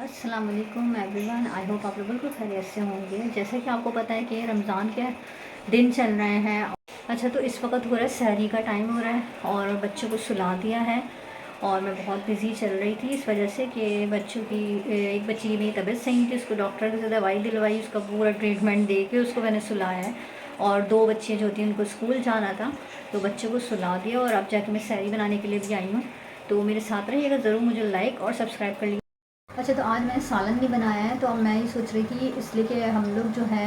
अस्सलाम वालेकुम everyone. I hope आप लोग बिल्कुल खैरियत से होंगे। जैसे कि आपको पता है कि रमज़ान के दिन चल रहे हैं। अच्छा, तो इस वक्त हो रहा है सहरी का टाइम हो रहा है और बच्चों को सुला दिया है और मैं बहुत बिज़ी चल रही थी इस वजह से कि बच्चों की एक बच्ची की मेरी तबीयत सही थी, उसको डॉक्टर से दवाई दिलवाई, उसका पूरा ट्रीटमेंट दे के उसको मैंने सुलाया है। और दो बच्चे जो थी उनको स्कूल जाना था तो बच्चों को सुला दिया और अब जाके मैं सहरी बनाने के लिए भी आई हूँ। तो मेरे साथ रहिएगा ज़रूर, मुझे लाइक और सब्सक्राइब कर लीजिए। अच्छा, तो आज मैंने सालन भी बनाया है। तो अब मैं ये सोच रही थी इसलिए कि हम लोग जो है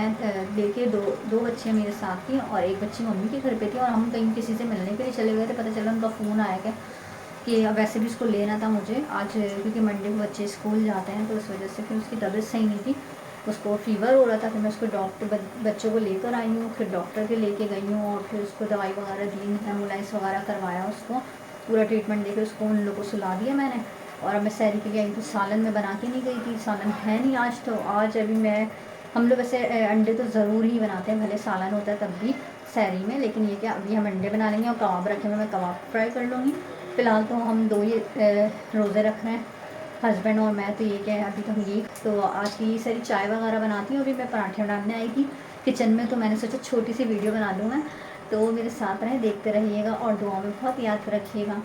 लेके दो दो बच्चे मेरे साथ थी और एक बच्ची मम्मी के घर पे थी और हम कहीं किसी से मिलने के लिए चले गए थे। पता चला उनका फ़ोन आया क्या कि अब वैसे भी उसको लेना था मुझे आज, क्योंकि मंडे को बच्चे स्कूल जाते हैं तो उस वजह से फिर उसकी तबीयत सही नहीं थी, उसको फ़ीवर हो रहा था। फिर मैं उसको डॉक्टर बच्चों को लेकर आई हूँ, फिर डॉक्टर के लेके गई हूँ और फिर उसको दवाई वगैरह दी, एम्बुलेंस वगैरह करवाया, उसको पूरा ट्रीटमेंट देकर उसको उन लोगों को सुला दिया मैंने। और अब मैं सहरी के लिए आई। तो सालन में बना के नहीं गई थी, सालन है नहीं आज। तो आज अभी मैं हम लोग वैसे अंडे तो ज़रूर ही बनाते हैं, भले सालन होता है तब भी सहरी में, लेकिन ये क्या अभी हम अंडे बना लेंगे और कबाब रखे हुए मैं कबाब फ्राई कर लूँगी। फ़िलहाल तो हम दो ही रोज़े रख रहे हैं, हस्बैंड और मैं। तो ये क्या है अभी तो हम ये तो आज की सारी चाय वगैरह बनाती हूँ। अभी मैं पराठे बनाने आई थी किचन में, तो मैंने सोचा छोटी सी वीडियो बना लूँ मैं। तो मेरे साथ रहें, देखते रहिएगा और दुआ में बहुत याद रखिएगा।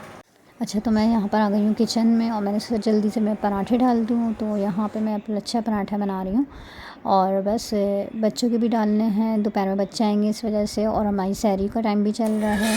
अच्छा, तो मैं यहाँ पर आ गई हूँ किचन में और मैंने सोचा जल्दी से मैं पराठे डाल दूँ। तो यहाँ पे मैं लच्छा पराठा बना रही हूँ और बस बच्चों के भी डालने हैं, दोपहर में बच्चे आएंगे इस वजह से, और हमारी सहरी का टाइम भी चल रहा है।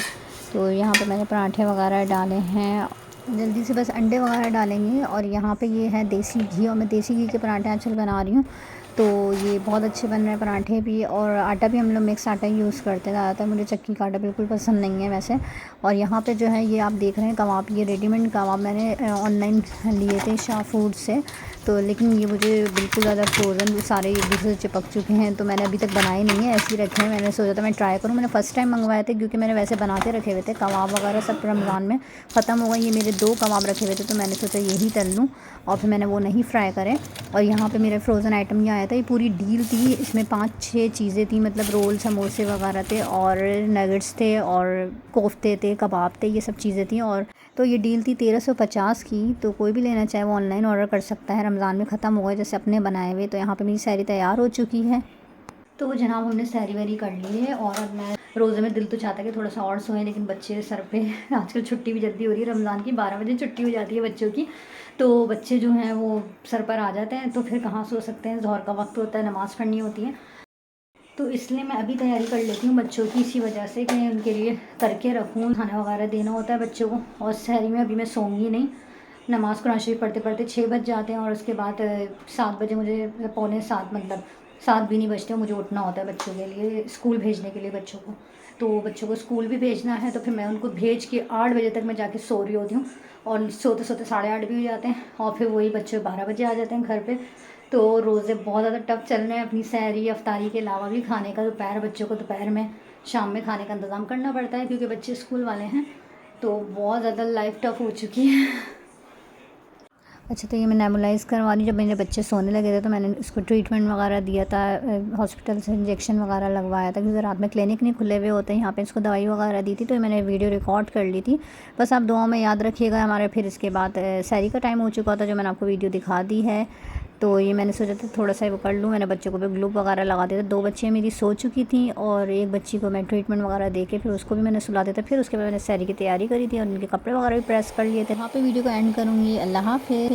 तो यहाँ पे मैंने पराठे वगैरह डाले हैं, जल्दी से बस अंडे वगैरह डालेंगे। और यहाँ पे ये है देसी घी और मैं देसी घी के पराठे आजकल बना रही हूँ। तो ये बहुत अच्छे बन रहे हैं पराठे भी, और आटा भी हम लोग मिक्स आटा यूज़ करते हैं ज़्यादातर, मुझे चक्की का आटा बिल्कुल पसंद नहीं है वैसे। और यहाँ पे जो है ये आप देख रहे हैं कबाब, ये रेडीमेड कबाब मैंने ऑनलाइन लिए थे शाह फूड से। तो लेकिन ये मुझे बिल्कुल ज़्यादा फ्रोज़न सारे एक दूसरे से चिपक चुके हैं, तो मैंने अभी तक बनाए नहीं है, ऐसे ही रखे हैं। मैंने सोचा था मैं ट्राई करूँ, मैंने फ़र्स्ट टाइम मंगवाए थे क्योंकि मैंने वैसे बना के रखे हुए थे कबाब वगैरह सब रमज़ान में ख़त्म हो गए। ये मेरे 2 कबाब रखे हुए थे तो मैंने सोचा यही तल लूँ और फिर मैंने वो नहीं फ्राई करे। और यहाँ पे मेरे फ्रोज़न आइटम ये आया था, ये पूरी डील थी, इसमें 5-6 चीज़ें थी, मतलब रोल समोसे वगैरह थे और नगेट्स थे और कोफ्ते थे, कबाब थे, ये सब चीज़ें थी। और तो ये डील थी 1350 की। तो कोई भी लेना चाहे वो ऑनलाइन ऑर्डर कर सकता है, रमज़ान में ख़त्म हो गए जैसे अपने बनाए हुए। तो यहाँ पे मेरी सहरी तैयार हो चुकी है। तो जनाब हमने सहरी वहरी कर ली है और अब मैं रोज़े में दिल तो चाहता है कि थोड़ा सा और सोएं, लेकिन बच्चे सर पे आजकल छुट्टी भी जल्दी हो रही है, रमज़ान की 12 बजे छुट्टी हो जाती है बच्चों की। तो बच्चे जो हैं वो सर पर आ जाते हैं तो फिर कहाँ सो सकते हैं, ज़ोहर का वक्त होता है, नमाज़ पढ़नी होती है। तो इसलिए मैं अभी तैयारी कर लेती हूँ बच्चों की, इसी वजह से कि उनके लिए करके रखूँ, खाना वगैरह देना होता है बच्चों को। और सहरी में अभी मैं सोऊंगी नहीं, नमाज़ कुरान शरीफ पढ़ते पढ़ते 6 बज जाते हैं और उसके बाद 7 बजे मुझे, पौने 7 मतलब 7 भी नहीं बजते, मुझे उठना होता है बच्चों के लिए, स्कूल भेजने के लिए बच्चों को। तो बच्चों को स्कूल भी भेजना है तो फिर मैं उनको भेज के 8 बजे तक मैं जाके सो रही होती हूँ और सोते सोते 8:30 भी हो जाते हैं और फिर वही बच्चे 12 बजे आ जाते हैं घर पे। तो रोज़े बहुत ज़्यादा टफ चल रहे हैं, अपनी सहरी अफ्तारी के अलावा भी खाने का दोपहर, बच्चों को दोपहर में शाम में खाने का इंतज़ाम करना पड़ता है क्योंकि बच्चे स्कूल वाले हैं। तो बहुत ज़्यादा लाइफ टफ हो चुकी है। अच्छा, तो ये मैं नेबुलाइज़ करवा रही, जब मेरे बच्चे सोने लगे थे तो मैंने इसको ट्रीटमेंट वगैरह दिया था, हॉस्पिटल से इंजेक्शन वगैरह लगवाया था क्योंकि रात में क्लिनिक नहीं खुले हुए होते हैं, यहाँ पे इसको दवाई वगैरह दी थी। तो मैंने वीडियो रिकॉर्ड कर ली थी, बस आप दुआ में याद रखिएगा हमारे। फिर इसके बाद सहरी का टाइम हो चुका था जो मैंने आपको वीडियो दिखा दी है। तो ये मैंने सोचा था थोड़ा सा वो कर लूँ, मैंने बच्चों को भी ग्लूब वगैरह लगा दिया था। 2 बच्चियाँ मेरी सो चुकी थी और एक बच्ची को मैं ट्रीटमेंट वगैरह दे के फिर उसको भी मैंने सुला दिया था। फिर उसके बाद मैंने सहरी की तैयारी करी थी और उनके कपड़े वगैरह भी प्रेस कर लिए थे। यहाँ पे वीडियो को एंड करूँगी। अल्लाह हाफ़िज़।